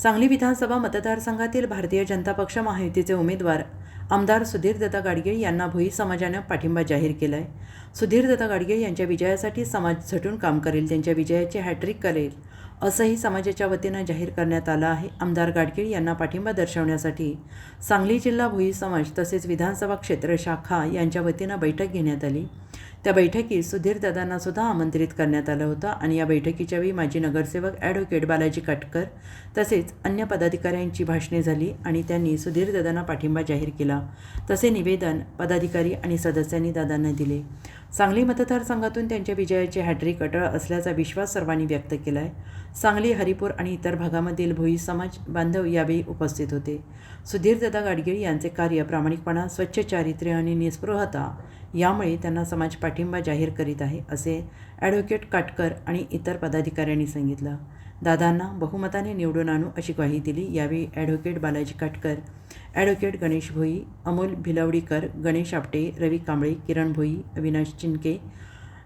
सांगली विधानसभा मतदारसंघातील भारतीय जनता पक्ष महायुतीचे उमेदवार आमदार सुधीरदादा गाडगीळ यांना भोई समाजाने पाठिंबा जाहीर केला आहे। सुधीरदादा गाडगीळ यांच्या विजयासाठी समाज झटून काम करेल, त्यांच्या विजयाची हॅट्रिक करेल असंही समाजाच्या वतीनं जाहीर करण्यात आलं आहे। आमदार गाडगीळ यांना पाठिंबा दर्शवण्यासाठी सांगली जिल्हा भोई समाज तसेच विधानसभा क्षेत्र शाखा यांच्या वतीनं बैठक घेण्यात आली। त्या बैठकीत सुधीरदादांना सुद्धा आमंत्रित करण्यात आलं होतं आणि या बैठकीच्या वेळी माजी नगरसेवक ॲडव्होकेट बालाजी काटकर तसेच अन्य पदाधिकाऱ्यांची भाषणे झाली आणि त्यांनी सुधीरदादांना पाठिंबा जाहीर केला। तसे निवेदन पदाधिकारी आणि सदस्यांनी दादांना दिले। सांगली मतदारसंघातून त्यांच्या विजयाची हॅट्रिक अटळ असल्याचा विश्वास सर्वांनी व्यक्त केला आहे। सांगली, हरिपूर आणि इतर भागामधील भोई समाज बांधव यावेळी उपस्थित होते। सुधीरदादा गाडगीळ यांचे कार्य, प्रामाणिकपणा, स्वच्छ चारित्र्य आणि निस्पृहता यामुळे त्यांना समाज पाठिंबा जाहीर करीत आहे, असे ॲडव्होकेट काटकर आणि इतर पदाधिकाऱ्यांनी सांगितलं। दादांना बहुमताने निवडून आणू अशी ग्वाही दिली। यावेळी ॲडव्होकेट बालाजी काटकर, ॲडव्होकेट गणेश भोई, अमोल भिलवडीकर, गणेश आपटे, रवी कांबळे, किरण भोई, अविनाश चिनके,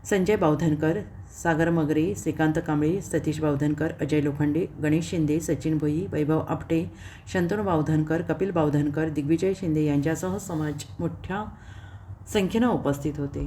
संजय बावधनकर, सागर मगरे, श्रीकांत कांबळे, सतीश बावधनकर, अजय लोखंडे, गणेश शिंदे, सचिन भोई, वैभव आपटे, शंतनू बावधनकर, कपिल बावधनकर, दिग्विजय शिंदे यांच्यासह समाज मोठ्या संख्येनं उपस्थित होते।